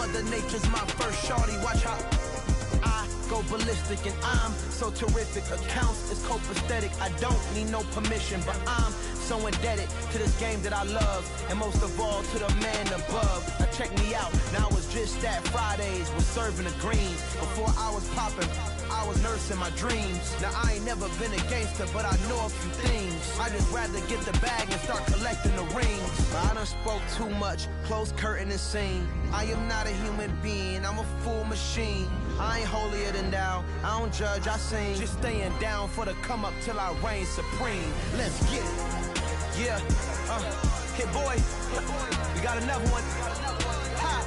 Mother Nature's my first shorty. Watch how I go ballistic, and I'm so terrific. Accounts is copacetic. I don't need no permission, but I'm so indebted to this game that I love, and most of all to the man above. Now check me out. Now it's just that Fridays was serving the greens. Before I was popping, I was nursing my dreams. Now I ain't never been a gangster, but I know a few things. I just rather get the bag and start collecting the rings. But I done spoke too much, close curtain and scene. I am not a human being, I'm a full machine. I ain't holier than thou, I don't judge, I sing. Just staying down for the come up till I reign supreme. Let's get it. Yeah, Hit Boy, we got another one. Ha.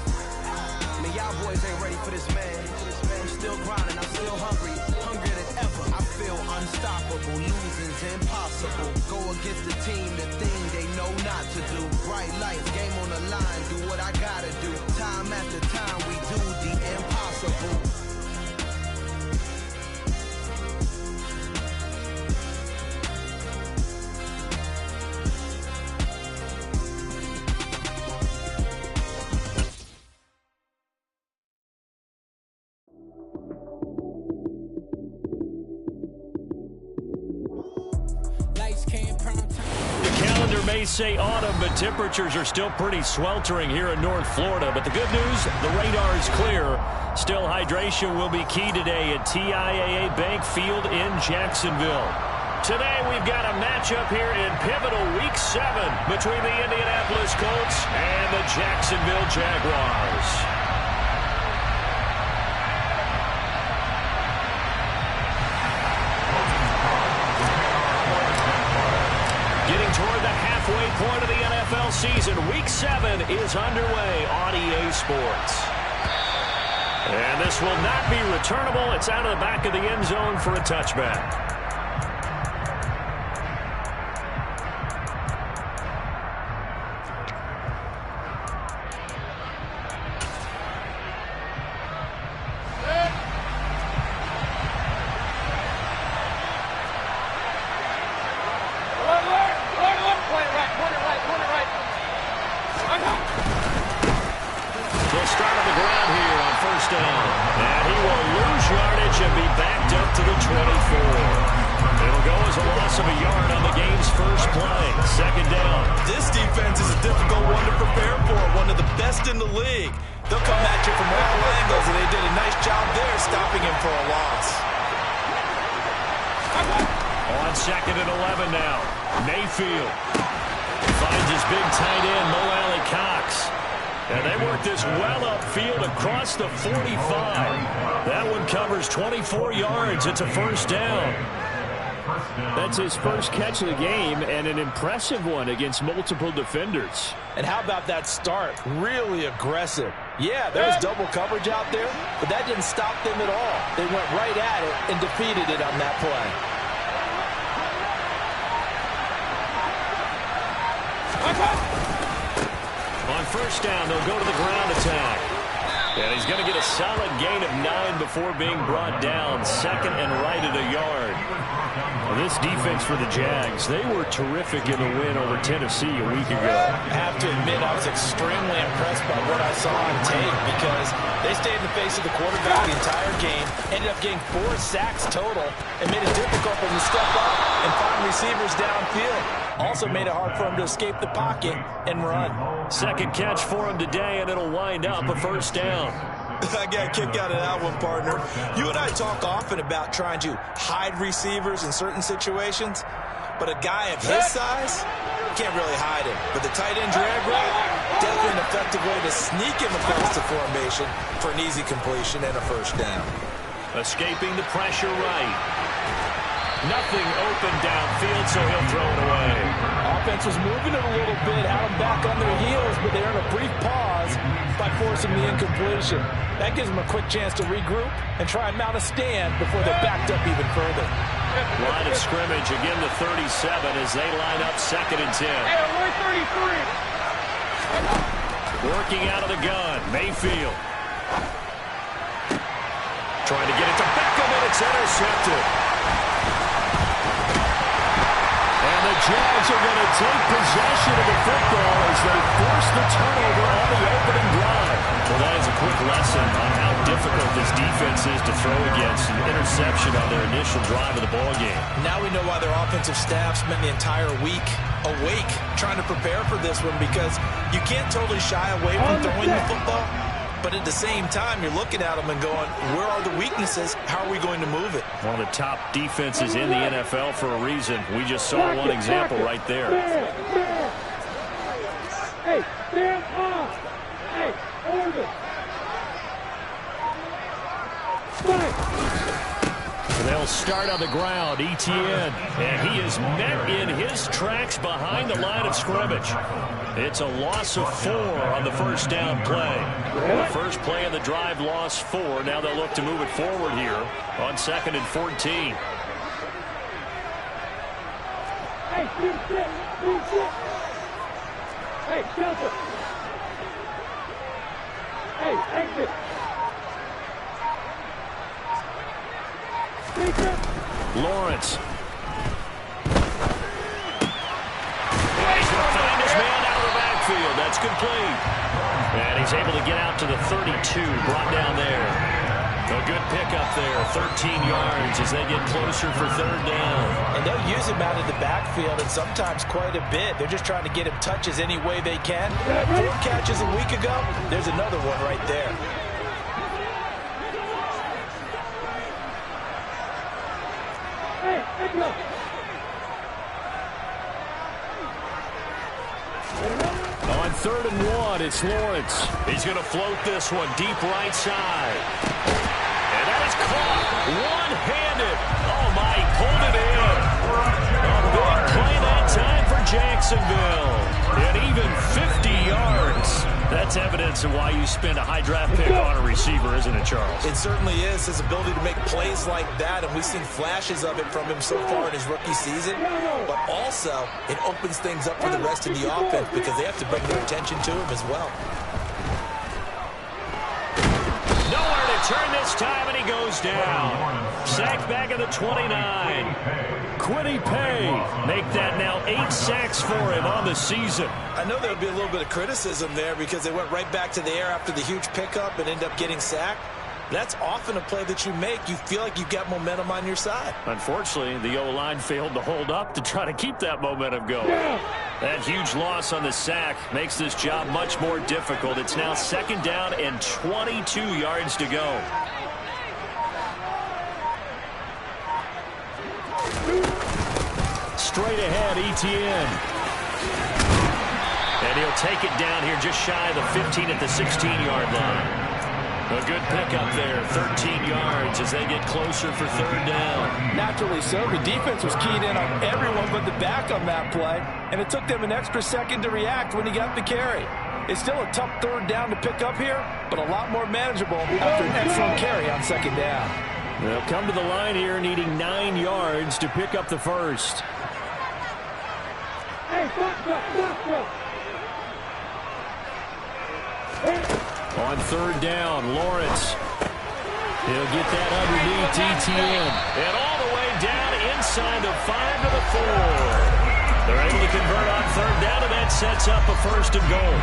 Man, y'all boys ain't ready for this, man. I'm still grinding, I'm still hungry, hungrier than ever. I feel unstoppable, losing's impossible. Go against the team, the thing they know not to do. Bright lights, game on the line, do what I gotta do. Time after time, we do the impossible. May say autumn, but temperatures are still pretty sweltering here in North Florida. But the good news, the radar is clear. Still, hydration will be key today at TIAA Bank Field in Jacksonville. Today, we've got a matchup here in pivotal Week 7 between the Indianapolis Colts and the Jacksonville Jaguars. Toward the halfway point of the NFL season, Week 7 is underway on EA Sports. And this will not be returnable. It's out of the back of the end zone for a touchback. Across the 45. That one covers 24 yards. It's a first down. That's his first catch of the game, and an impressive one against multiple defenders. And how about that start? Really aggressive. Yeah, there was double coverage out there, but that didn't stop them at all. They went right at it and defeated it on that play. On first down, they'll go to the ground attack. And he's going to get a solid gain of 9 before being brought down. Second and right at a yard. Well, this defense for the Jags, they were terrific in the win over Tennessee a week ago. I have to admit, I was extremely impressed by what I saw on tape because they stayed in the face of the quarterback the entire game, ended up getting 4 sacks total, and made it difficult for them to step up and find receivers downfield. Also made it hard for him to escape the pocket and run. Second catch for him today, and it'll wind up a first down. I got a kick out of that one, partner. You and I talk often about trying to hide receivers in certain situations, but a guy of his size can't really hide him. But the tight end drag route, definitely an effective way to sneak him across the formation for an easy completion and a first down. Escaping the pressure right. Nothing open downfield, so he'll throw it away. Offense was moving it a little bit, had them back on their heels, but they earned a brief pause by forcing the incompletion. That gives them a quick chance to regroup and try and mount a stand before they're backed up even further. Line of scrimmage, again the 37 as they line up second and 10. Hey, we're 33. Working out of the gun, Mayfield. Trying to get it to Beckham, and it's intercepted. And the Jags are going to take possession of the football as they force the turnover on the opening drive. Well, that is a quick lesson on how difficult this defense is to throw against. An interception on their initial drive of the ball game. Now we know why their offensive staff spent the entire week awake trying to prepare for this one, because you can't totally shy away from throwing the football. But at the same time, you're looking at them and going, where are the weaknesses? How are we going to move it? One of the top defenses in the NFL for a reason. We just saw one example right there. Hey, stand up! Hey, hold it! They'll start on the ground. Etienne, and he is met in his tracks behind the line of scrimmage. It's a loss of 4 on the first down play. The first play of the drive lost 4. Now they'll look to move it forward here on 2nd and 14. Hey, hey, shelter! Hey, exit! Lawrence. He's going to find his man out of the backfield. That's complete. And he's able to get out to the 32, brought down there. A good pickup there, 13 yards as they get closer for 3rd down. And they'll use him out of the backfield, and sometimes quite a bit. They're just trying to get him touches any way they can. 4 catches a week ago, there's another one right there. On 3rd and 1, it's Lawrence. He's going to float this one deep right side. And that is caught one-handed. Oh, my, he pulled it in. A big play that time for Jacksonville. And even 50 yards. That's evidence of why you spend a high draft pick on a receiver, isn't it, Charles? It certainly is, his ability to make plays like that, and we've seen flashes of it from him so far in his rookie season. But also, it opens things up for the rest of the offense because they have to bring their attention to him as well. Nowhere to turn this time, and he goes down. Sacked back at the 29. Kwity Paye make that now 8 sacks for him on the season. I know there would be a little bit of criticism there because they went right back to the air after the huge pickup and end up getting sacked. That's often a play that you make. You feel like you've got momentum on your side. Unfortunately, the O-line failed to hold up to try to keep that momentum going. That huge loss on the sack makes this job much more difficult. It's now 2nd down and 22 yards to go. Straight ahead, Etienne. And he'll take it down here just shy of the 15 at the 16-yard line. A good pickup there, 13 yards as they get closer for 3rd down. Naturally so. The defense was keyed in on everyone but the back on that play, and it took them an extra second to react when he got the carry. It's still a tough 3rd down to pick up here, but a lot more manageable after an excellent carry on 2nd down. They'll come to the line here needing 9 yards to pick up the first. On 3rd down, Lawrence. He'll get that underneath Etienne. And all the way down inside the 5 to the 4. They're able to convert on 3rd down, and that sets up a 1st and goal.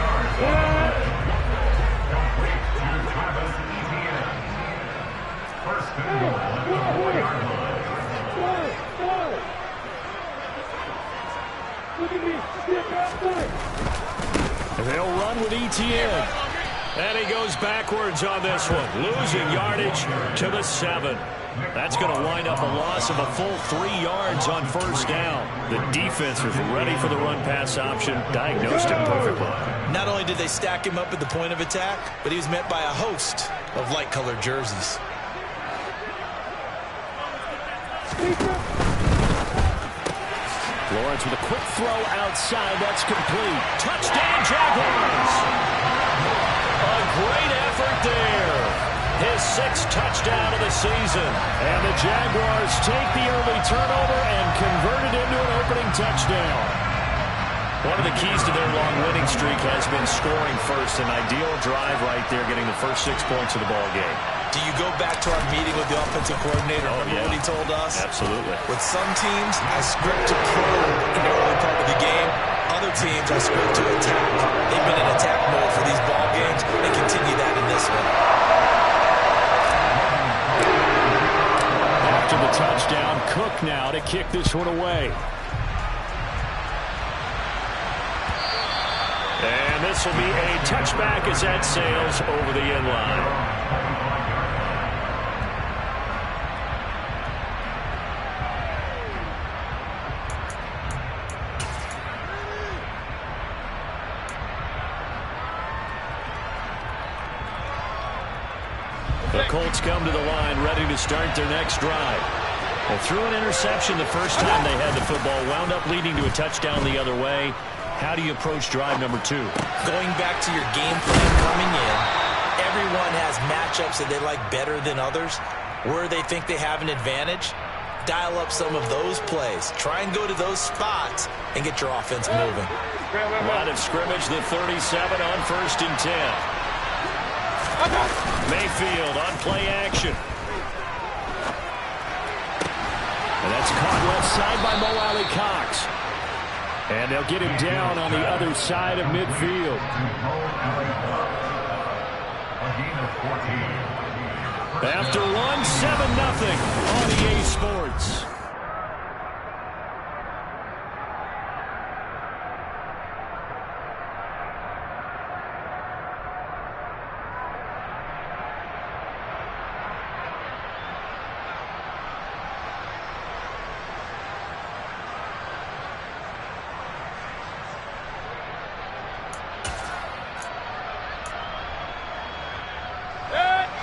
They'll run with Etienne. And he goes backwards on this one, losing yardage to the 7. That's going to wind up a loss of a full 3 yards on 1st down. The defense was ready for the run-pass option, diagnosed it perfectly. Not only did they stack him up at the point of attack, but he was met by a host of light-colored jerseys. Lawrence with a quick throw outside. That's complete. Touchdown, Jaguars! A great effort there. His 6th touchdown of the season. And the Jaguars take the early turnover and convert it into an opening touchdown. One of the keys to their long winning streak has been scoring first. An ideal drive right there, getting the first 6 points of the ball game. Do you go back to our meeting with the offensive coordinator? Yeah. What he told us? Absolutely. With some teams, I script to probe in the early part of the game. Other teams, I script to attack. They've been in attack mode for these ball games and continue that in this one. back now to kick this one away. And this will be a touchback as that sails over the end line. The Colts come to the line ready to start their next drive. They threw an interception the first time they had the football, wound up leading to a touchdown the other way. How do you approach drive number 2? Going back to your game plan coming in, everyone has matchups that they like better than others. Where they think they have an advantage, dial up some of those plays. Try and go to those spots and get your offense moving. Line of scrimmage, the 37 on 1st and 10. Mayfield on play action. And that's caught left side by Mo Alley-Cox. And they'll get him down on the other side of midfield. After one, 7-0 on EA Sports.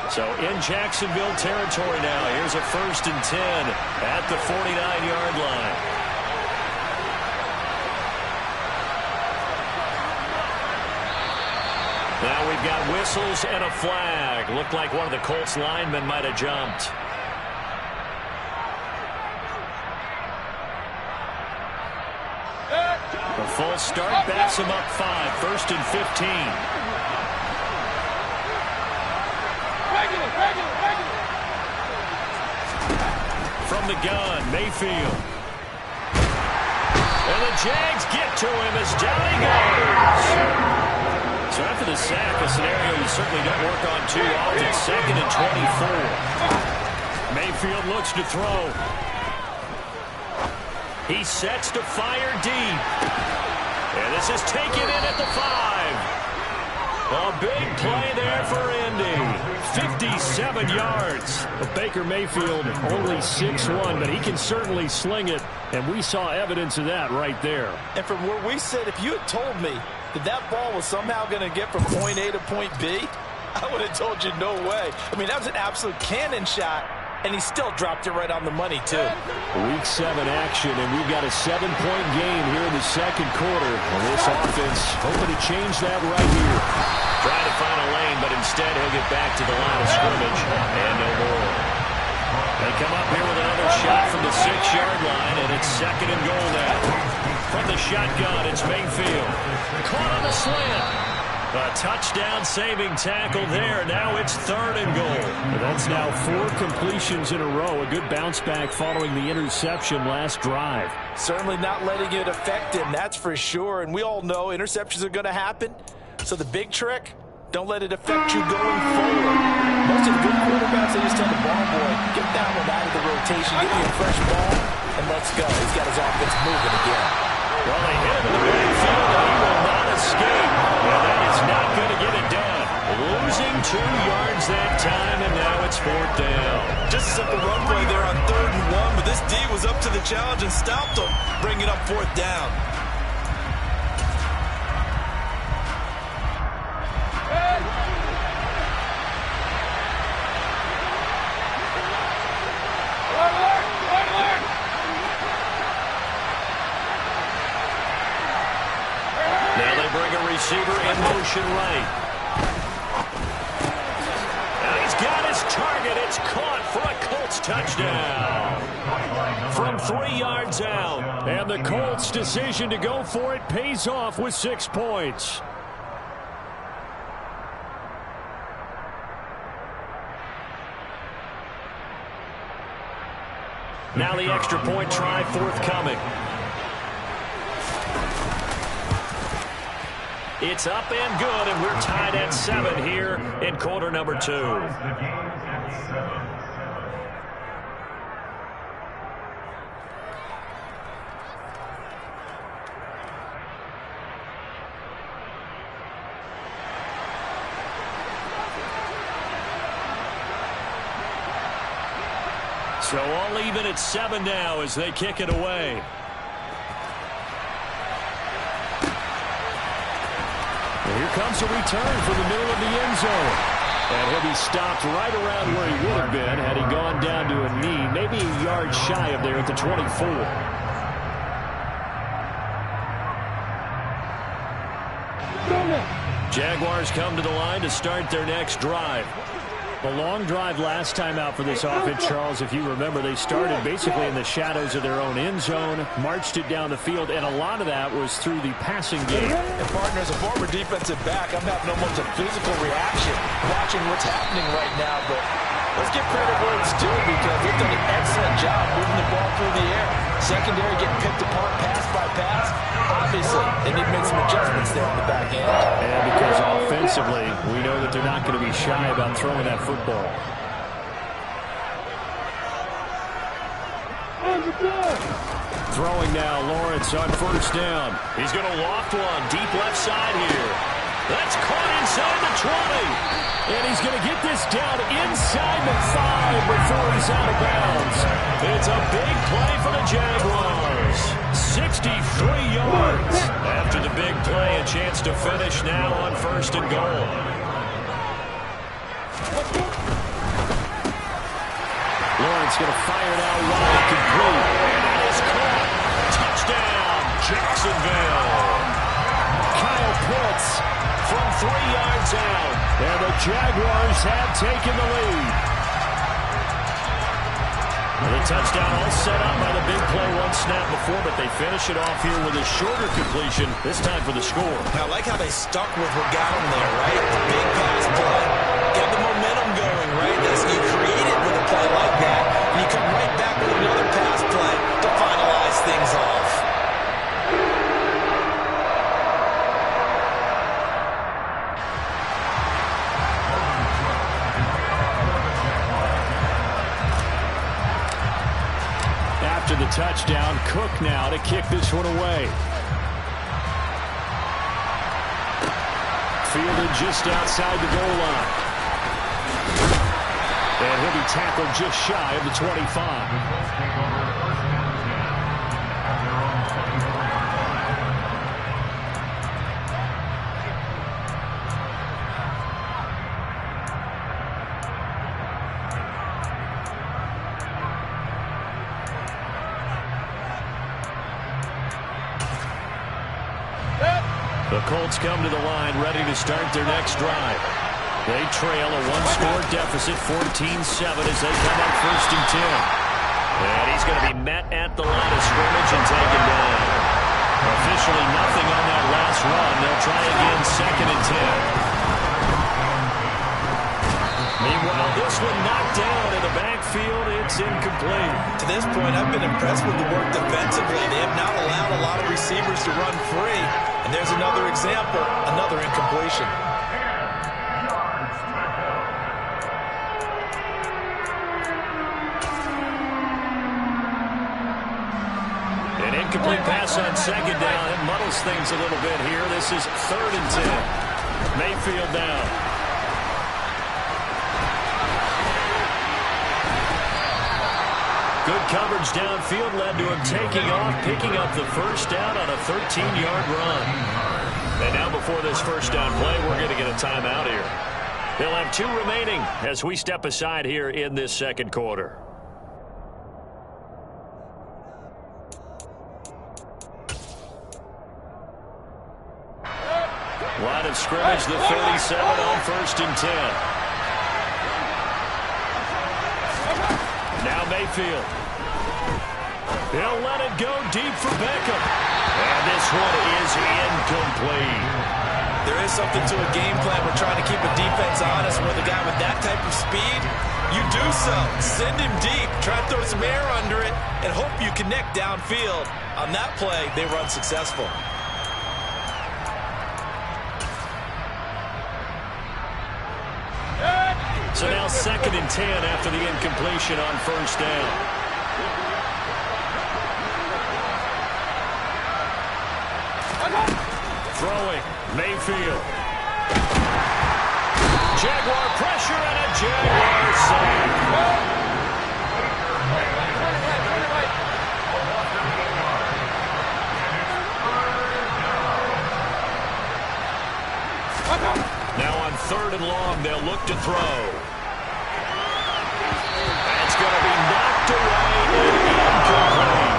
So in Jacksonville territory now. Here's a 1st and 10 at the 49-yard line. Now we've got whistles and a flag. Looked like one of the Colts linemen might have jumped. A false start backs him up 5. 1st and 15. From the gun, Mayfield. And the Jags get to him as down he goes. So after the sack, a scenario you certainly don't work on too often. 2nd and 24. Mayfield looks to throw. He sets to fire deep. And this is taken in at the 5. A big play there for Indy. 57 yards. Baker Mayfield only 6'1", but he can certainly sling it, and we saw evidence of that right there. And from where we sit, if you had told me that that ball was somehow going to get from point A to point B, I would have told you no way. I mean, that was an absolute cannon shot, and he still dropped it right on the money, too. Week 7 action, and we've got a 7-point game here in the second quarter. And this offense hoping to change that right here. Trying to find a lane, but instead he'll get back to the line of scrimmage and no more. They come up here with another shot from the 6-yard line, and it's 2nd and goal now. From the shotgun, it's Mayfield. Caught on the slant. A touchdown-saving tackle there. Now it's 3rd and goal. That's now 4 completions in a row. A good bounce back following the interception last drive. Certainly not letting it affect him, that's for sure. And we all know interceptions are going to happen. So the big trick, don't let it affect you going forward. Most of the good quarterbacks, they just tell the ball boy, get that one out of the rotation, get me a fresh ball, and let's go. He's got his offense moving again. Well, they hit him in the backfield, and he will not escape. And that is not going to get it done. Losing 2 yards that time, and now it's 4th down. Just a simple run play there on 3rd and 1, but this D was up to the challenge and stopped him, bringing up 4th down. Receiver in motion right. Now he's got his target. It's caught for a Colts touchdown. From 3 yards out. And the Colts' decision to go for it pays off with 6 points. Now the extra point try forthcoming. It's up and good, and we're tied at 7 here in quarter number 2. So all even at 7 now as they kick it away. And here comes a return from the middle of the end zone. And he'll be stopped right around where he would have been had he gone down to a knee, maybe a yard shy of there at the 24. Jaguars come to the line to start their next drive. The long drive last time out for this offense, Charles, if you remember, they started basically in the shadows of their own end zone, marched it down the field, and a lot of that was through the passing game. And partner, as a former defensive back, I'm having almost a physical reaction watching what's happening right now, but let's give credit where it's due because they've done an excellent job moving the ball through the air. Secondary getting picked apart pass by pass. Obviously, they need to make some adjustments there on the back end. And because offensively, we know that they're not going to be shy about throwing that football. Throwing now, Lawrence on first down. He's going to loft one deep left side here. That's caught inside the 20. And he's going to get this down inside the 5 before he's out of bounds. It's a big play for the Jaguars. 63 yards. After the big play, a chance to finish now on first and goal. Lawrence going to fire it out wide, complete. And that is caught. Touchdown, Jacksonville. Kyle Pitts from 3 yards out. And the Jaguars have taken the lead. The touchdown all set up by the big play one snap before, but they finish it off here with a shorter completion, this time for the score. I like how they stuck with what got them there, right? The big pass play. Get the momentum going, right? You create it with a play like that, and you come right back with another pass play to finalize things off. After the touchdown, Cook now to kick this one away. Fielded just outside the goal line. And he'll be tackled just shy of the 25. The Colts come to the line, ready to start their next drive. They trail a one-score deficit, 14-7, as they come up first and 10. And he's going to be met at the line of scrimmage and taken down. Officially nothing on that last run. They'll try again, second and 10. Meanwhile, this one knocked down in the backfield. It's incomplete. To this point, I've been impressed with the work defensively. They have not allowed a lot of receivers to run free. And there's another example, another incompletion. An incomplete pass on second down. It muddles things a little bit here. This is third and 10. Mayfield down. Good coverage downfield led to him taking off, picking up the first down on a 13-yard run. And now before this first down play, we're going to get a timeout here. They'll have 2 remaining as we step aside here in this second quarter. Line of scrimmage, the 37 on first and 10. Now Mayfield. He'll let it go deep for Beckham. And this one is incomplete. There is something to a game plan. We're trying to keep a defense honest. With a guy with that type of speed, you do so. Send him deep. Try to throw some air under it and hope you connect downfield. On that play, they run successful. So now second and 10 after the incompletion on first down. Throwing, Mayfield. Jaguar pressure and a Jaguar save. they'll look to throw. That's going to be knocked away and incomplete.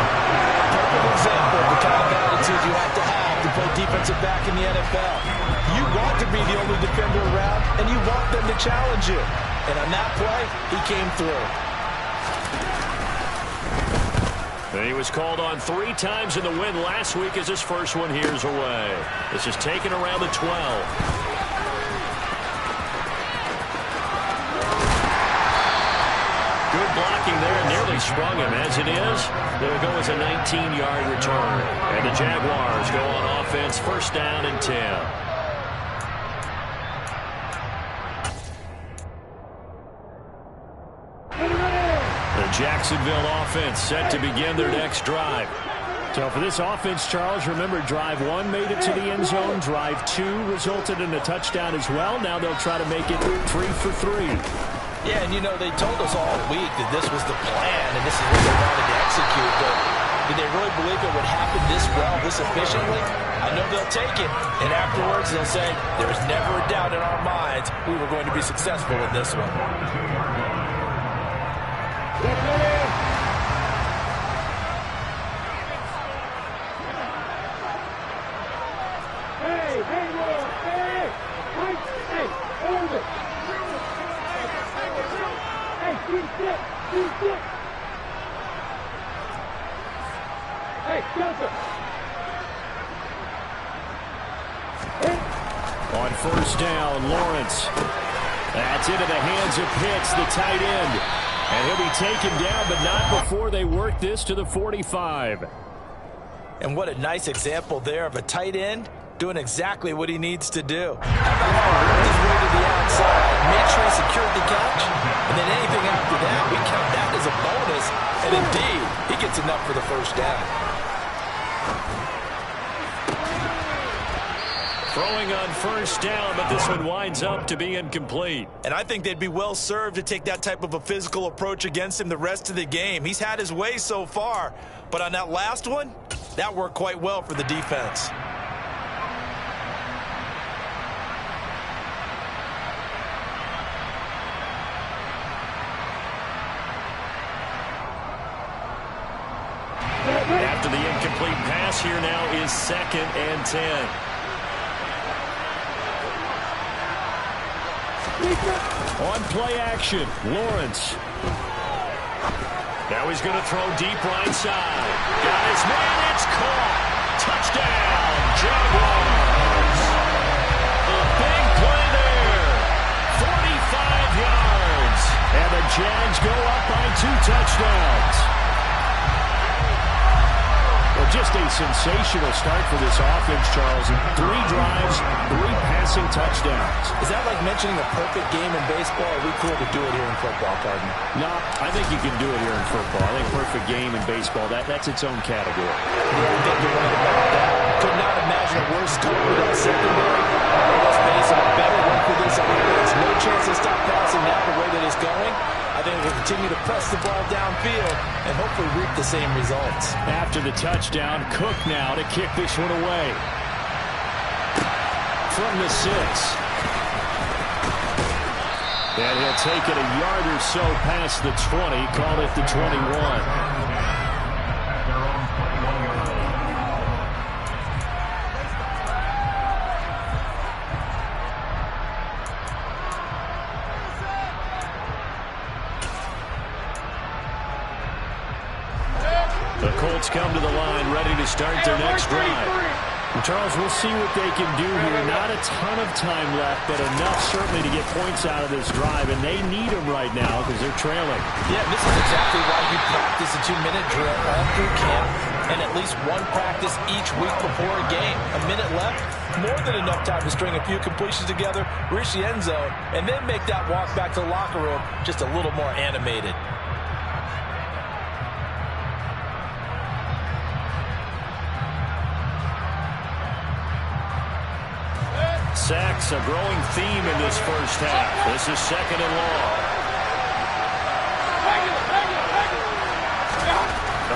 Perfect example of the kind of attitude you have to play defensive back in the NFL. You want to be the only defender around, and you want them to challenge you. And on that play, he came through. He was called on 3 times in the win last week as his first one here's away. This is taken around the 12. Good blocking there, nearly sprung him. As it is, they'll go as a 19-yard return. And the Jaguars go on offense, first down and 10. Jacksonville offense set to begin their next drive. So for this offense, Charles, remember drive 1 made it to the end zone. Drive 2 resulted in a touchdown as well. Now they'll try to make it 3 for 3. Yeah, and you know, they told us all week that this was the plan and this is what they wanted to execute. But did they really believe it would happen this well, this efficiently? I know they'll take it. And afterwards, they'll say, there's never a doubt in our minds we were going to be successful in this one. Hey, hold it. Hey, keep it. Hey, Joseph. On first down, Lawrence. That's into the hands of Pitts, the tight end. And he'll be taken down, but not before they work this to the 45. And what a nice example there of a tight end doing exactly what he needs to do. How about how he worked his way to the outside, made sure he secured the catch, and then anything after that, we count that as a bonus. And indeed, he gets enough for the first down. Throwing on first down, but this one winds up to be incomplete. And I think they'd be well served to take that type of a physical approach against him the rest of the game. He's had his way so far, but on that last one, that worked quite well for the defense. After the incomplete pass, here now is 2nd and 10. On play action, Lawrence. Now he's going to throw deep right side. Got his man, it's caught. Touchdown, Jaguars. A big play there. 45 yards. And the Jags go up by 2 touchdowns. Well, just a sensational start for this offense, Charles. 3 drives, 3 passing touchdowns. Is that like mentioning a perfect game in baseball? Or are we cool to do it here in football, Cardinal? No, I think you can do it here in football. I think perfect game in baseball, that's its own category. Yeah, I think you're right about that. Could not imagine a worse start for that secondary. Let's face it, a better run for this offense. No chance to stop passing that the way that it's going. I think we'll continue to press the ball downfield and hopefully reap the same results. After the touchdown, Cook now to kick this one away. From the 6. And he'll take it a yard or so past the 20, call it the 21. The Colts come to the line, ready to start their next drive. Well, Charles, we'll see what they can do here. Not a ton of time left, but enough certainly to get points out of this drive, and they need them right now because they're trailing. Yeah, this is exactly why you practice a 2-minute drill all through camp and at least one practice each week before a game. A minute left, more than enough time to string a few completions together, reach the end zone, and then make that walk back to the locker room just a little more animated. Sacks, a growing theme in this first half. This is 2nd and long.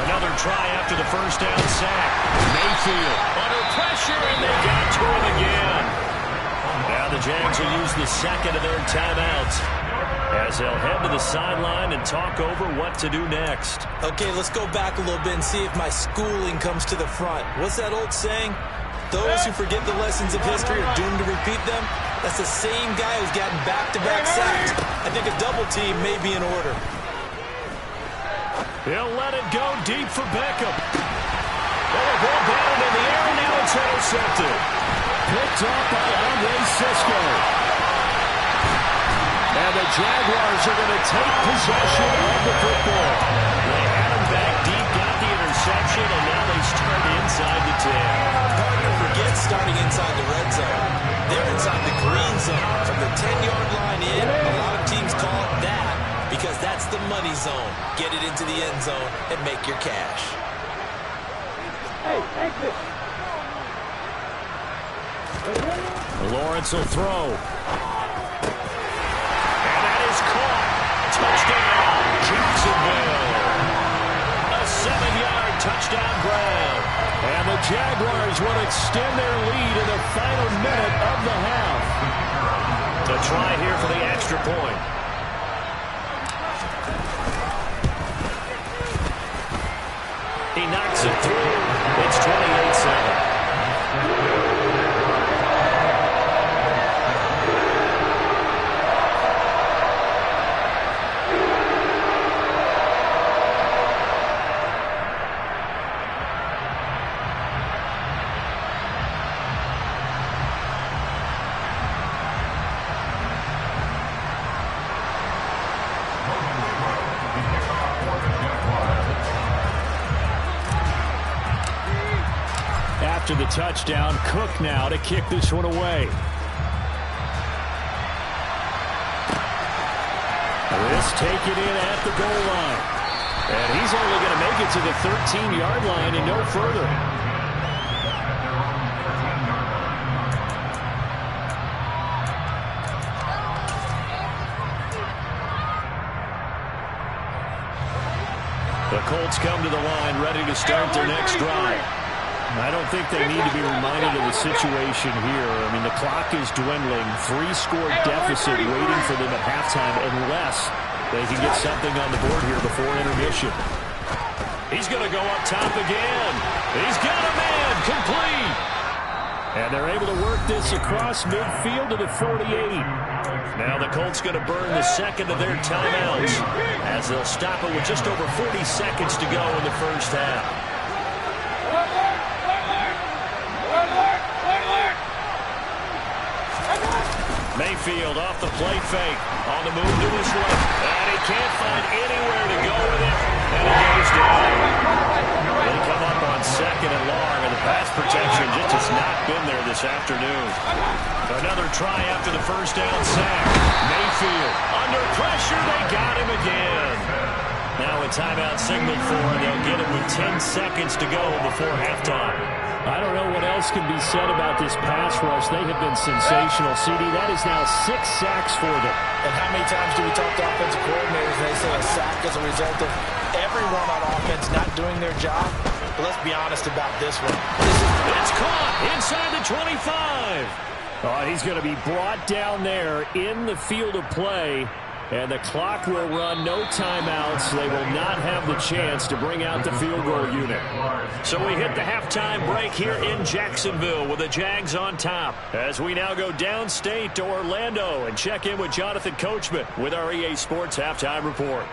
Another try after the first down sack. Mayfield under pressure, and they got to him again. Now Now the Jags will use the second of their timeouts as they'll head to the sideline and talk over what to do next. Okay, let's go back a little bit and see if my schooling comes to the front. What's that old saying? Those who forget the lessons of history are doomed to repeat them. That's the same guy who's gotten back-to-back sacks. I think a double team may be in order. He'll let it go deep for Beckham. Oh, the ball batted in the air, and now it's intercepted. Picked off by Andre Cisco. And the Jaguars are going to take possession of the football. They had him back deep, got the interception, and now they start inside the 10. Partner, forget starting inside the red zone. They're inside the green zone. From the 10-yard line in, a lot of teams call it that because that's the money zone. Get it into the end zone and make your cash. Hey, exit. Lawrence will throw. And that is caught. Touchdown, Jacksonville. A 7-yard touchdown grab. And the Jaguars will extend their lead in the final minute of the half. To try here for the extra point. He knocks it through. It's 28-7. After the touchdown, Cook now to kick this one away. This taken in at the goal line. And he's only going to make it to the 13-yard line and no further. The Colts come to the line ready to start their next drive. I don't think they need to be reminded of the situation here. I mean, the clock is dwindling. 3-score deficit waiting for them at halftime unless they can get something on the board here before intermission. He's going to go up top again. He's got a man complete. And they're able to work this across midfield to the 48. Now the Colts going to burn the second of their timeouts as they'll stop it with just over 40 seconds to go in the first half. Mayfield off the play fake. On the move to his left. And he can't find anywhere to go with it. And he goes down. They come up on second and long, and the pass protection just has not been there this afternoon. Another try after the first down sack. Mayfield under pressure. They got him again. Now a timeout signaled for, and they'll get it with 10 seconds to go before halftime. I don't know what else can be said about this pass rush. They have been sensational, CD. That is now 6 sacks for them. And how many times do we talk to offensive coordinators and they say a sack is a result of everyone on offense not doing their job? But let's be honest about this one. It's caught inside the 25. Oh, he's going to be brought down there in the field of play. And the clock will run, no timeouts. They will not have the chance to bring out the field goal unit. So we hit the halftime break here in Jacksonville with the Jags on top. As we now go downstate to Orlando and check in with Jonathan Coachman with our EA Sports Halftime Report.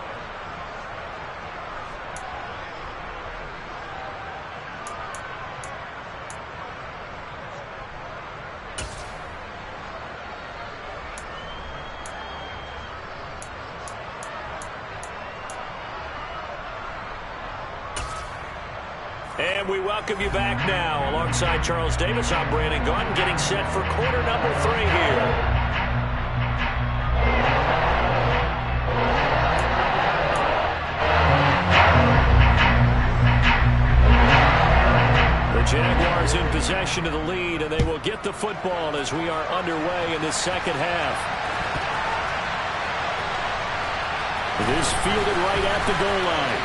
And we welcome you back now. Alongside Charles Davis, I'm Brandon Gaudin, getting set for quarter number 3 here. The Jaguars in possession of the lead, and they will get the football as we are underway in the second half. It is fielded right at the goal line.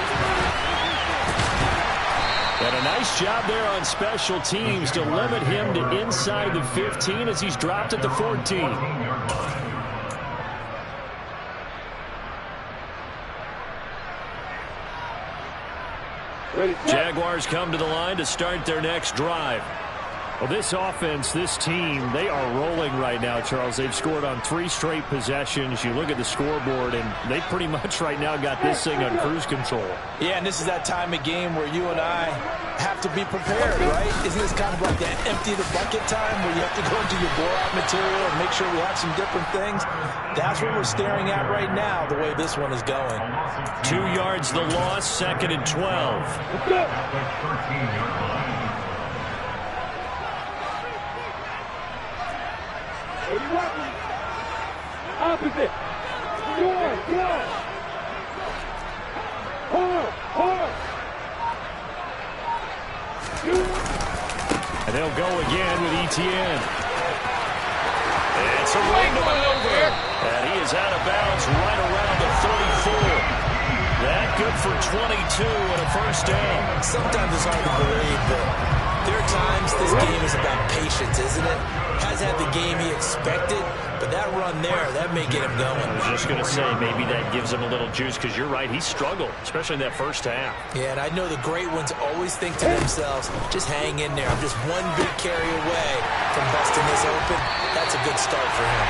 And a nice job there on special teams to limit him to inside the 15 as he's dropped at the 14. Jaguars come to the line to start their next drive. Well, this offense, this team, they are rolling right now, Charles. They've scored on 3 straight possessions. You look at the scoreboard, and they pretty much right now got this thing on cruise control. Yeah, and this is that time of game where you and I have to be prepared, right? Isn't this kind of like that empty the bucket time where you have to go into your blowout material and make sure we have some different things? That's what we're staring at right now, the way this one is going. 2 yards the loss, 2nd and 12. Opposite. Hard. And they'll go again with Etienne. It's a ring to maneuver. And he is out of bounds right around the 34. That good for 22 and a first down. Sometimes it's hard to believe, but there are times this game is about patience, isn't it? Has had the game he expected, but that run there, that may get him going. I was just going to say, maybe that gives him a little juice, because you're right, he struggled, especially in that first half. Yeah, and I know the great ones always think to themselves, just hang in there. I'm just one big carry away from busting this open. That's a good start for him.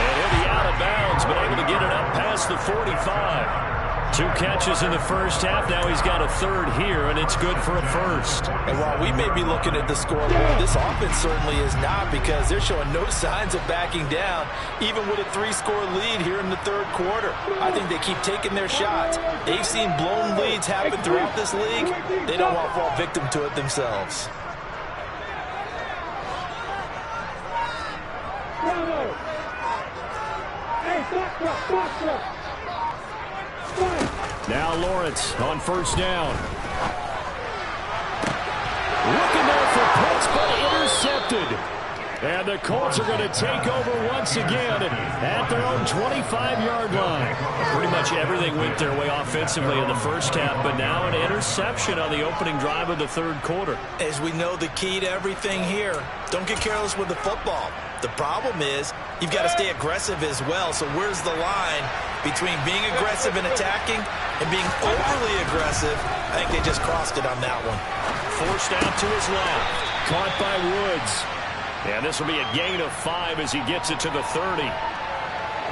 And he'll be out of bounds, but able to get it up past the 45. 2 catches in the first half. Now he's got a third here, and it's good for a first. And while we may be looking at the scoreboard, this offense certainly is not, because they're showing no signs of backing down, even with a 3-score lead here in the third quarter. I think they keep taking their shots. They've seen blown leads happen throughout this league. They don't want to fall victim to it themselves. Now Lawrence on first down. Looking there for Pitts, but intercepted. And the Colts are going to take over once again at their own 25-yard line. Pretty much everything went their way offensively in the first half, but now an interception on the opening drive of the third quarter. As we know, the key to everything here, don't get careless with the football. The problem is you've got to stay aggressive as well. So where's the line between being aggressive and attacking and being overly aggressive? I think they just crossed it on that one. Forced out to his left. Caught by Woods. And this will be a gain of 5 as he gets it to the 30.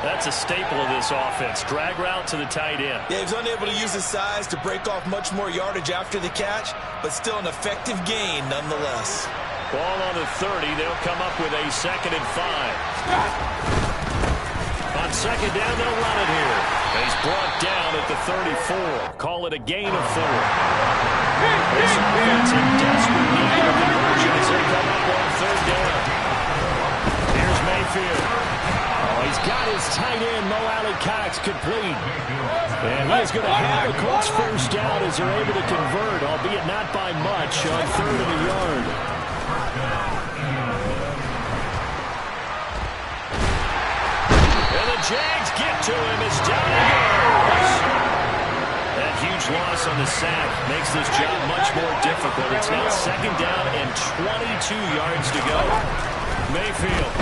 That's a staple of this offense. Drag route to the tight end. Yeah, he's unable to use his size to break off much more yardage after the catch, but still an effective gain nonetheless. Ball on the 30. They'll come up with a 2nd and 5. On second down, they'll run it here. And he's brought down at the 34. Call it a gain of 4. This offense in desperate need of conversion as they come up on third down. Here's Mayfield. Oh, he's got his tight end, Mo Alley-Cox, complete. And he's going to have the Colts first down as they're able to convert, albeit not by much, on 3rd and a yard. And the Jags get to him. It's down he goes. That huge loss on the sack makes this job much more difficult. It's now 2nd down and 22 yards to go. Mayfield.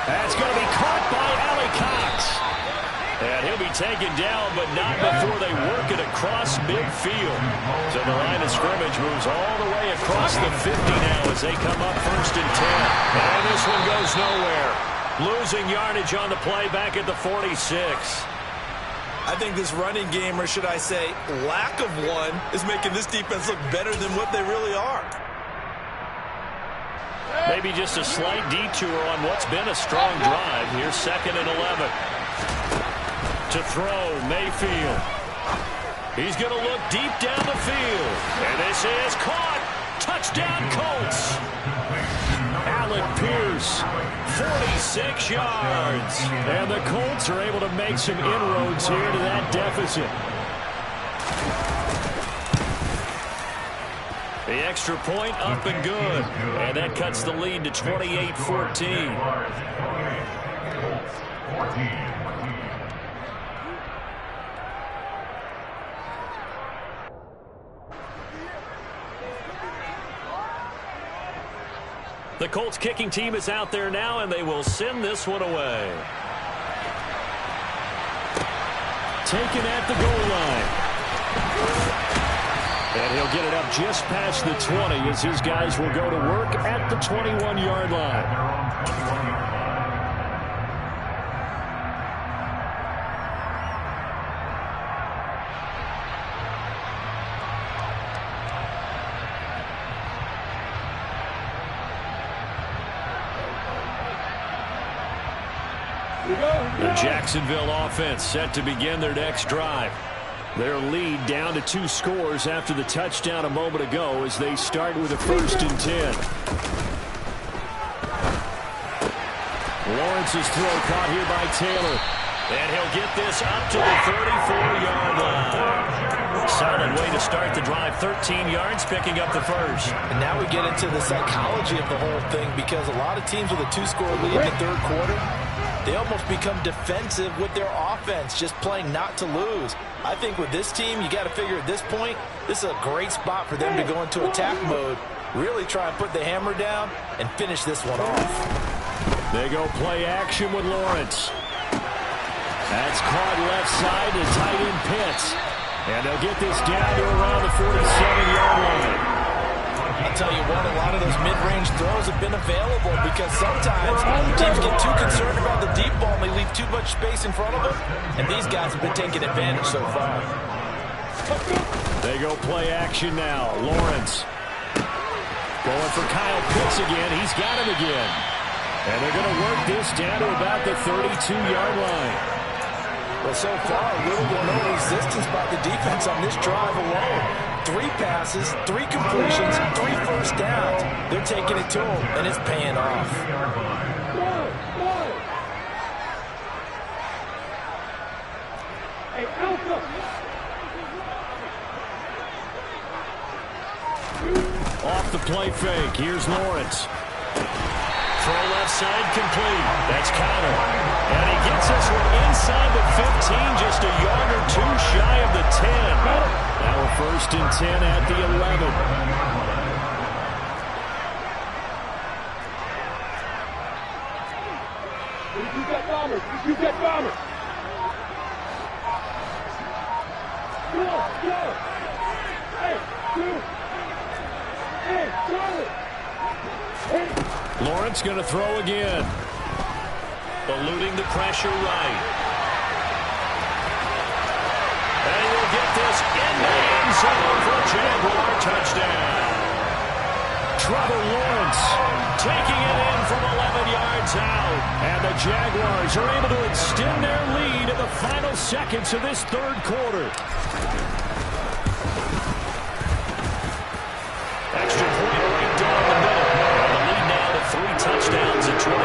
That's going to be caught by Alley-Cox. And he'll be taken down, but not before they work it across midfield. So the line of scrimmage moves all the way across the 50 now as they come up 1st and 10. And this one goes nowhere. Losing yardage on the play back at the 46. I think this running game, or should I say lack of one, is making this defense look better than what they really are. Maybe just a slight detour on what's been a strong drive. Here's 2nd and 11. To throw, Mayfield. He's going to look deep down the field. And this is caught. Touchdown, Colts. Alec Pierce, 46 yards. And the Colts are able to make some inroads here to that deficit. The extra point up and good. And that cuts the lead to 28-14. The Colts kicking team is out there now, and they will send this one away. Taken at the goal line. And he'll get it up just past the 20 as his guys will go to work at the 21-yard line. The Jacksonville offense set to begin their next drive. Their lead down to 2 scores after the touchdown a moment ago as they start with a 1st and 10. Lawrence's throw caught here by Taylor. And he'll get this up to the 34-yard line. Solid way to start the drive. 13 yards, picking up the first. And now we get into the psychology of the whole thing, because a lot of teams with a 2-score lead in the third quarter, they almost become defensive with their offense, just playing not to lose. I think with this team, you got to figure at this point, this is a great spot for them to go into attack mode, really try and put the hammer down and finish this one off. They go play action with Lawrence. That's caught left side to tight end Pitts. And they'll get this down to around the 47-yard line. I'll tell you what, a lot of those mid-range throws have been available, because sometimes teams get too concerned about the deep ball and they leave too much space in front of them, and these guys have been taking advantage so far. They go play action now. Lawrence going for Kyle Pitts again. He's got him again. And they're going to work this down to about the 32-yard line. Well, so far, little to no resistance by the defense on this drive alone. 3 passes, 3 completions, 3 first downs. They're taking it to them, and it's paying off. Hey, Alpha! Off the play fake. Here's Lawrence. Throw left side complete. That's Conner. And he gets this one inside the 15, just a yard or 2 shy of the 10. Now a 1st and 10 at the 11. You get bombers! You get bombers! Go! Hey, two! Hey, Charlie! Hey! Lawrence going to throw again. Eluding the pressure right. And he'll get this in the end zone for a Jaguar touchdown. Trevor Lawrence taking it in from 11 yards out. And the Jaguars are able to extend their lead in the final seconds of this third quarter. Extra point right down the middle. And the lead now to 3 touchdowns at 21.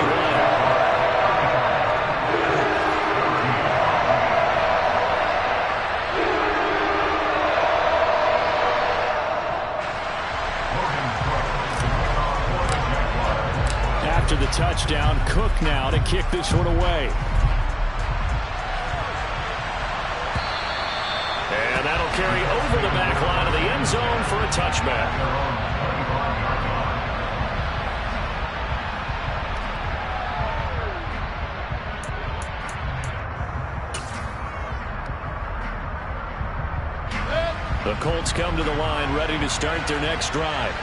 After the touchdown, Cook now to kick this one away. And that'll carry over the back line of the end zone for a touchback. The Colts come to the line ready to start their next drive.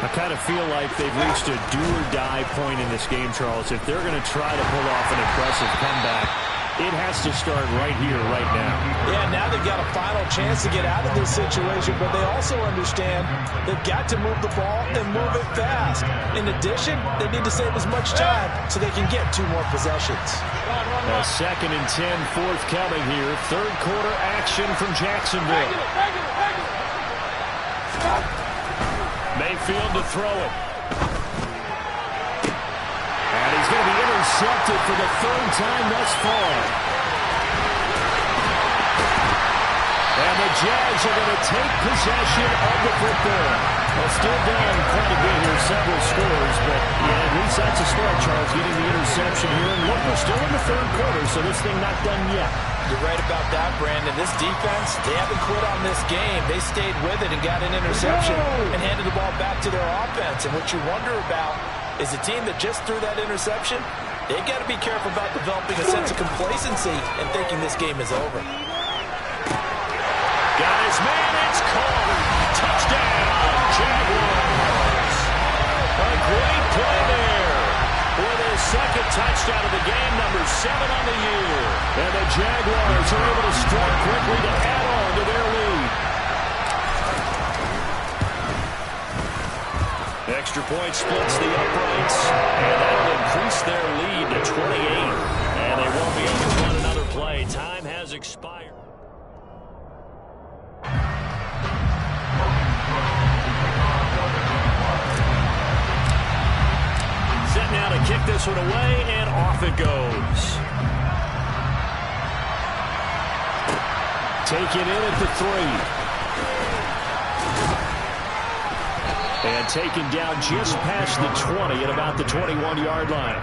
I kind of feel like they've reached a do-or-die point in this game, Charles. If they're going to try to pull off an impressive comeback, it has to start right here, right now. Yeah, now they've got a final chance to get out of this situation, but they also understand they've got to move the ball and move it fast. In addition, they need to save as much time so they can get 2 more possessions. A 2nd and 10 forthcoming here. Third quarter action from Jacksonville. Mayfield to throw it. And he's going to be intercepted for the 3rd time thus far. And the Jags are going to take possession of the football. Well, still down quite a bit here, several scores, but yeah, at least that's a start, Charles, getting the interception here. And look, we're still in the 3rd quarter, so this thing not done yet. You're right about that, Brandon. This defense, they haven't quit on this game. They stayed with it and got an interception and handed the ball back to their offense. And what you wonder about is a team that just threw that interception. They've got to be careful about developing a sense of complacency and thinking this game is over. Got his man, it's called. Touchdown, Jaguars. A great play there. For their second touchdown of the game, number 7 on the year. And the Jaguars are able to strike quickly to add on to their lead. Extra point splits the uprights, and that'll increase their lead to 28. And they won't be able to run another play. Time has expired. Set now to kick this one away, and off it goes. Taken in at the 3. And taken down just past the 20 at about the 21-yard line.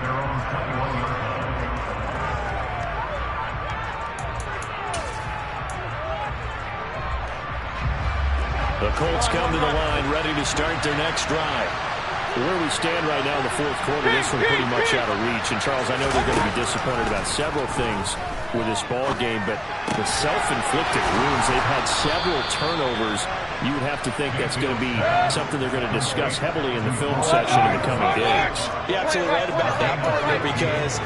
The Colts come to the line, ready to start their next drive. Where we stand right now in the fourth quarter, this one pretty much out of reach. And, Charles, I know they're going to be disappointed about several things with this ball game, but the self-inflicted wounds, they've had several turnovers. You would have to think that's going to be something they're going to discuss heavily in the film section in the coming days. You're absolutely right about that, partner, because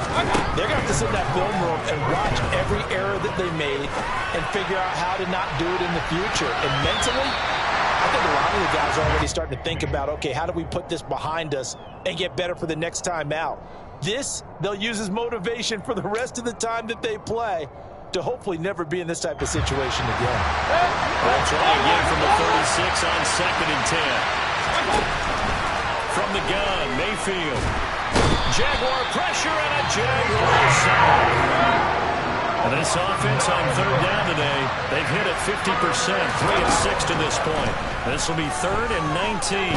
they're going to have to sit in that film room and watch every error that they made and figure out how to not do it in the future. And mentally, I think a lot of the guys are already starting to think about, okay, how do we put this behind us and get better for the next time out? This, they'll use as motivation for the rest of the time that they play to hopefully never be in this type of situation again. They'll try again from the 36 on 2nd and 10. From the gun, Mayfield. Jaguar pressure and a Jaguar sack. This offense on 3rd down today, they've hit it 50%, 3 of 6 to this point. This will be 3rd and 19.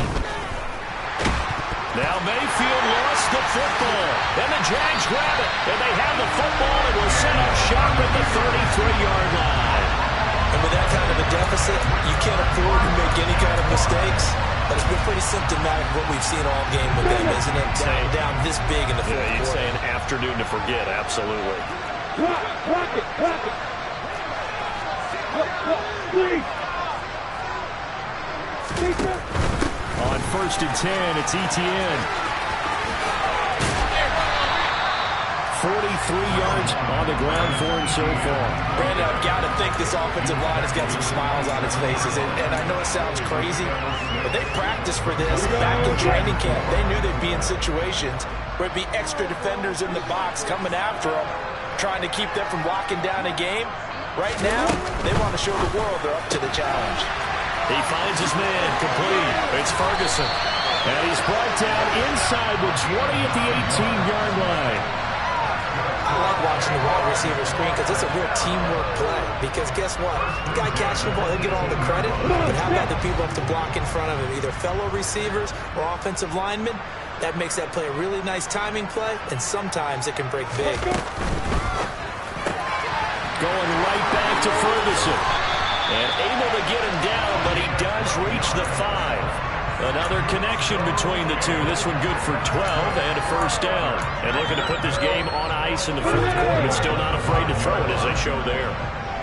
Now Mayfield lost the football, and the Jags grab it, and they have the football and will set up shop at the 33-yard line. And with that kind of a deficit, you can't afford to make any kind of mistakes. But it's been pretty symptomatic of what we've seen all game with them, isn't it? Down this big in the fourth quarter. You'd say an afternoon to forget, absolutely. Block it. Please. On 1st and 10, it's Etienne. 43 yards on the ground for him so far. Brandon, I've got to think this offensive line has got some smiles on its faces. And I know it sounds crazy, but they practiced for this back in training camp. They knew they'd be in situations where it'd be extra defenders in the box coming after them, trying to keep them from locking down a game. Right now, they want to show the world they're up to the challenge. He finds his man, complete. It's Ferguson. And he's brought down inside the 20 at the 18-yard line. I like watching the wide receiver screen because it's a real teamwork play. Because guess what? The guy catching the ball, he'll get all the credit. But how about the people up to block in front of him, either fellow receivers or offensive linemen? That makes that play a really nice timing play, and sometimes it can break big. Going right back to Ferguson. And able to get him down, but he does reach the 5. Another connection between the two. This one good for 12 and a first down. And looking to put this game on ice in the fourth quarter, but still not afraid to throw it as they show there.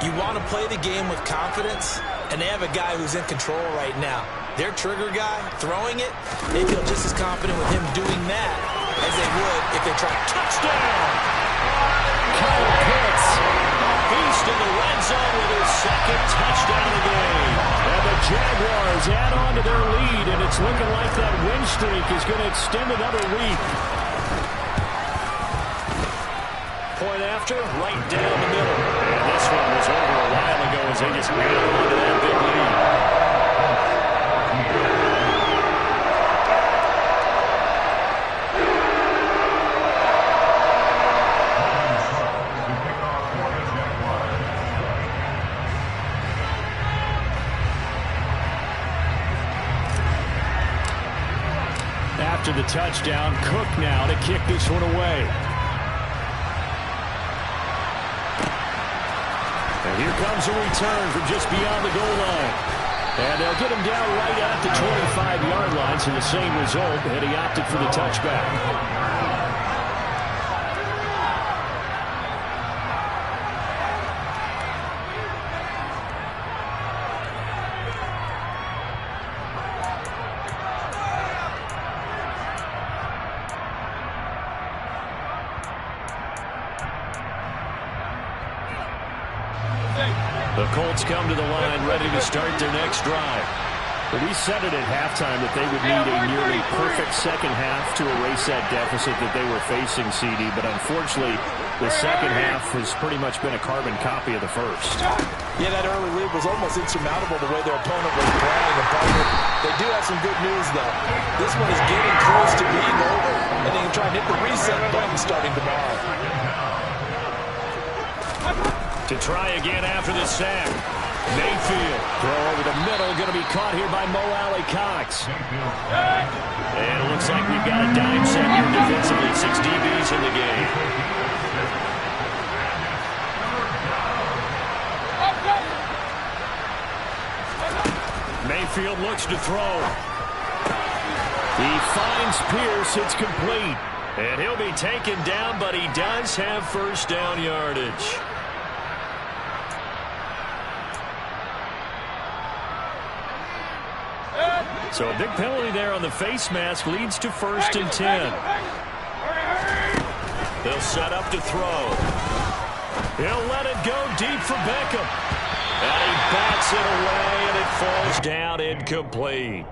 You want to play the game with confidence, and they have a guy who's in control right now. Their trigger guy, throwing it, they feel just as confident with him doing that as they would if they tried touchdown. Kyle Pitts, beast in the red zone with his second touchdown of the game. And the Jaguars add on to their lead, and it's looking like that win streak is going to extend another week. Point after, right down the middle. And this one was over a while ago as they just added on to that big lead. After the touchdown, Cook now to kick this one away. And here comes a return from just beyond the goal line. And they'll get him down right at the 25-yard line, so the same result, and he opted for the touchback. The Colts come to the line ready to start their next drive. We said it at halftime that they would need a nearly perfect second half to erase that deficit that they were facing, CD, but unfortunately the second half has pretty much been a carbon copy of the first. Yeah, that early lead was almost insurmountable the way their opponent was playing. And partner, they do have some good news, though. This one is getting close to being over, and they can try and hit the reset button starting tomorrow. To try again after the sack. Mayfield, throw over the middle, going to be caught here by Mo Alley-Cox. And it looks like we've got a dime set here defensively. 6 DBs in the game. Mayfield looks to throw. He finds Pierce. It's complete. And he'll be taken down, but he does have first down yardage. So a big penalty there on the face mask leads to 1st and 10. They'll set up to throw. He'll let it go deep for Beckham. And he bats it away, and it falls down incomplete.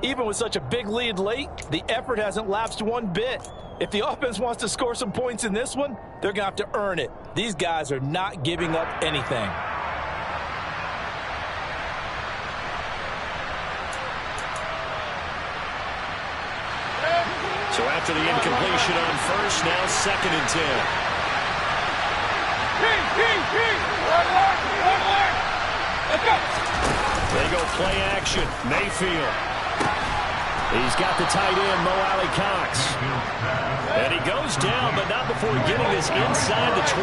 Even with such a big lead late, the effort hasn't lapsed one bit. If the offense wants to score some points in this one, they're going to have to earn it. These guys are not giving up anything. So after the incompletion on first, now 2nd and 10. They go play action. Mayfield. He's got the tight end, Mo Alley-Cox. And he goes down, but not before getting this inside the 25.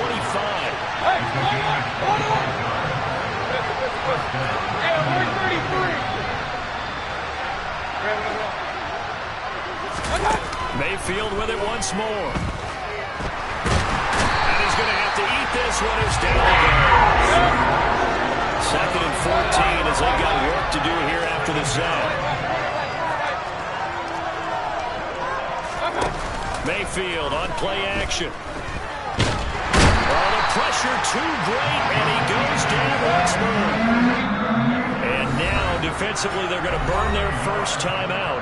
Mayfield with it once more. And he's going to have to eat this one as down he goes. 2nd and 14 as they got work to do here after the sack. Mayfield on play action. Oh, the pressure too great, and he goes down once more. And now, defensively, they're going to burn their first timeout.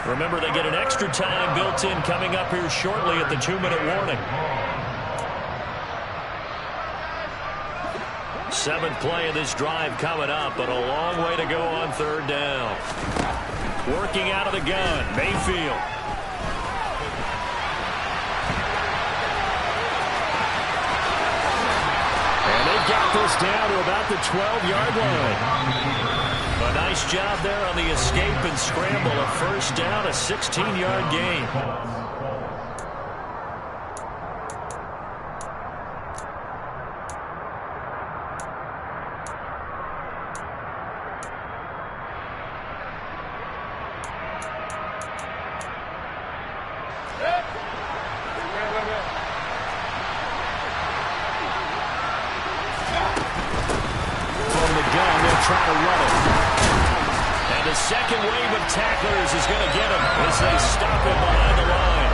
Remember, they get an extra time built in coming up here shortly at the 2-minute warning. 7th play of this drive coming up, but a long way to go on 3rd down. Working out of the gun, Mayfield. And they've got this down to about the 12-yard line. A nice job there on the escape and scramble. A first down, a 16-yard gain. From the gun, they'll try to run it. And the second wave of tacklers is going to get him as they stop him behind the line.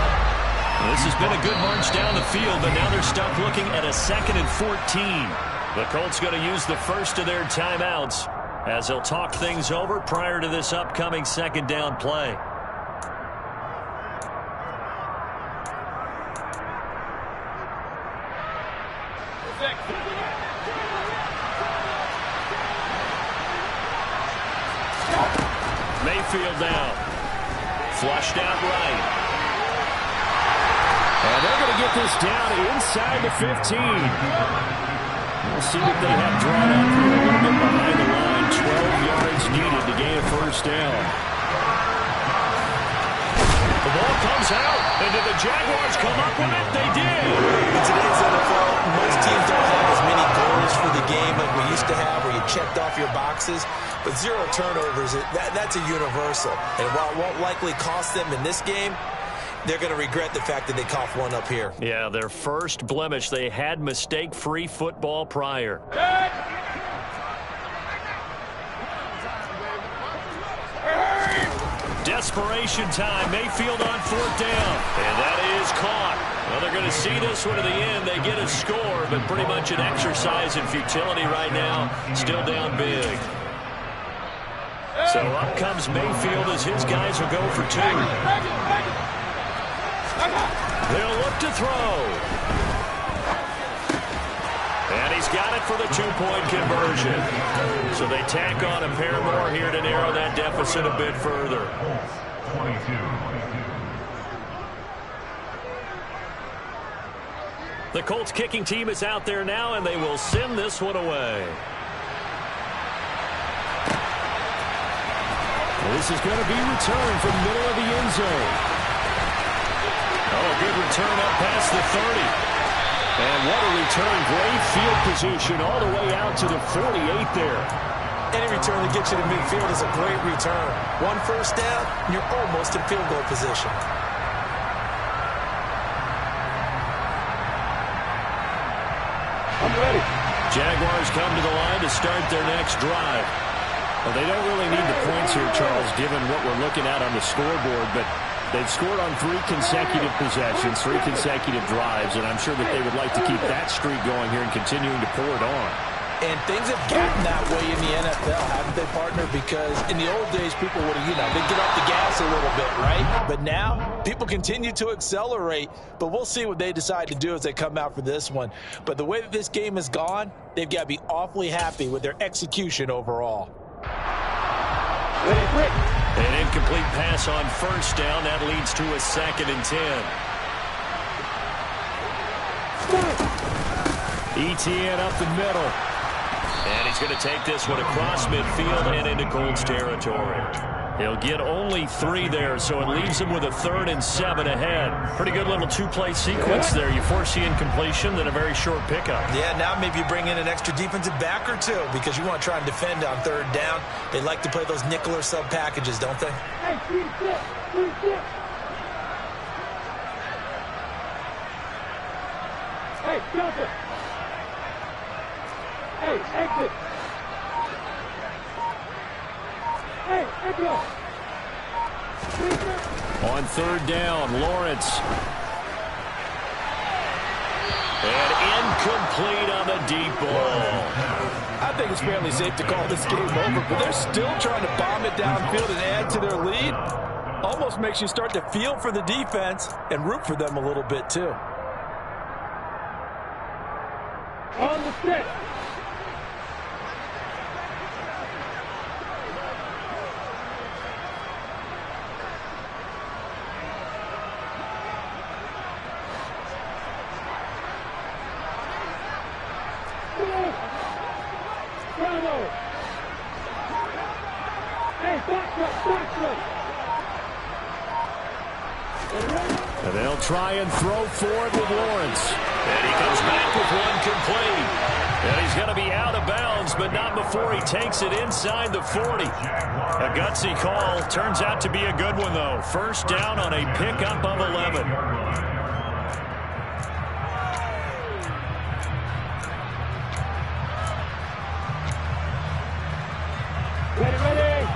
This has been a good march down the field, but now they're stuck looking at a 2nd and 14. The Colts going to use the first of their timeouts as they'll talk things over prior to this upcoming 2nd down play. Mayfield down. Flushed out right. And they're going to get this down inside the 15. We'll see what they have drawn up here a little bit behind the line. 12 yards needed to gain a first down. The ball comes out. And did the Jaguars come up with it? They did. In today's NFL, most teams don't have as many goals for the game like we used to have, where you checked off your box boxes, but 0 turnovers, that's a universal. And while it won't likely cost them in this game, they're going to regret the fact that they coughed one up here. Yeah, their first blemish. They had mistake-free football prior. Desperation time. Mayfield on 4th down. And that is caught. Well, they're going to see this one to the end. They get a score, but pretty much an exercise in futility right now. Still down big. So up comes Mayfield as his guys will go for 2. They'll look to throw. And he's got it for the 2-point conversion. So they tack on a pair more here to narrow that deficit a bit further. 22. The Colts kicking team is out there now, and they will send this one away. This is going to be returned from the middle of the end zone. Oh, good return up past the 30. And what a return. Great field position all the way out to the 48 there. Any return that gets you to midfield is a great return. 1 first down, you're almost in field goal position. I'm ready. Jaguars come to the line to start their next drive. Well, they don't really need the points here, Charles, given what we're looking at on the scoreboard, but they've scored on 3 consecutive possessions, 3 consecutive drives, and I'm sure that they would like to keep that streak going here and continuing to pour it on. And things have gotten that way in the NFL, haven't they, partner? Because in the old days, people would have, they'd get off the gas a little bit, right? But now, people continue to accelerate, but we'll see what they decide to do as they come out for this one. But the way that this game has gone, they've got to be awfully happy with their execution overall. An incomplete pass on 1st down. That leads to a 2nd and 10. Etienne up the middle. And he's going to take this one across midfield and into Colts territory. He'll get only 3 there, so it leaves him with a 3rd and 7 ahead. Pretty good little 2-play sequence there. You force the incompletion, then a very short pickup. Yeah, now maybe you bring in an extra defensive back or 2 because you want to try and defend on 3rd down. They like to play those nickel or sub packages, don't they? Hey, 3-6. Hey, Delta. Hey, exit. Hey, exit. On 3rd down, Lawrence. And incomplete on the deep ball. I think it's fairly safe to call this game over, but they're still trying to bomb it downfield and add to their lead. Almost makes you start to feel for the defense and root for them a little bit, too. On the set. And they'll try and throw for it with Lawrence. And he comes back with one complete. And he's going to be out of bounds, but not before he takes it inside the 40. A gutsy call. Turns out to be a good one, though. 1st down on a pickup of 11. Ready.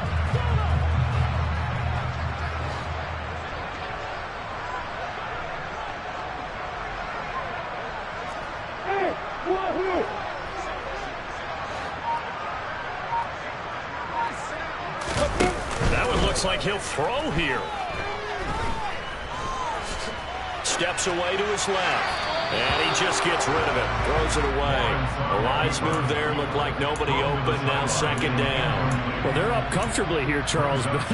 Hey, Wahoo! That one looks like he'll throw here. Steps away to his left. And he just gets rid of it. Throws it away. A wise move there. Looked like nobody open. Now 2nd down. Well, they're up comfortably here, Charles, but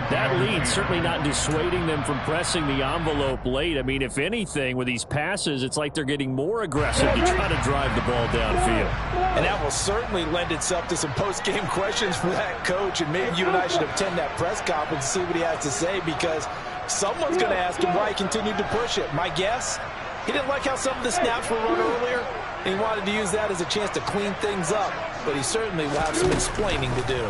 that lead certainly not dissuading them from pressing the envelope late. I mean, if anything, with these passes, it's like they're getting more aggressive to try to drive the ball downfield. And that will certainly lend itself to some post-game questions for that coach, and maybe you and I should attend that press conference and see what he has to say, because someone's going to ask him why he continued to push it. My guess, He didn't like how some of the snaps were run earlier, and he wanted to use that as a chance to clean things up. But he certainly will have some explaining to do.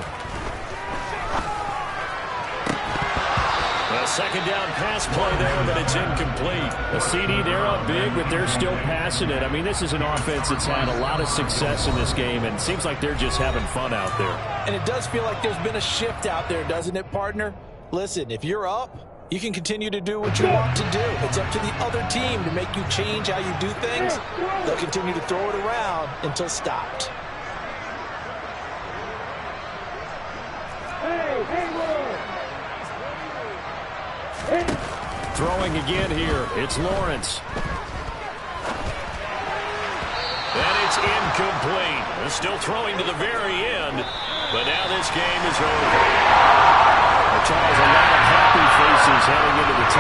A second down pass play there, but it's incomplete. The CD, they're up big, but they're still passing it. I mean, this is an offense that's had a lot of success in this game, and it seems like they're just having fun out there. And it does feel like there's been a shift out there, doesn't it, partner? Listen, if you're up, you can continue to do what you want to do. It's up to the other team to make you change how you do things. They'll continue to throw it around until stopped. Throwing again here. It's Lawrence. And it's incomplete. They're still throwing to the very end, but now this game is over.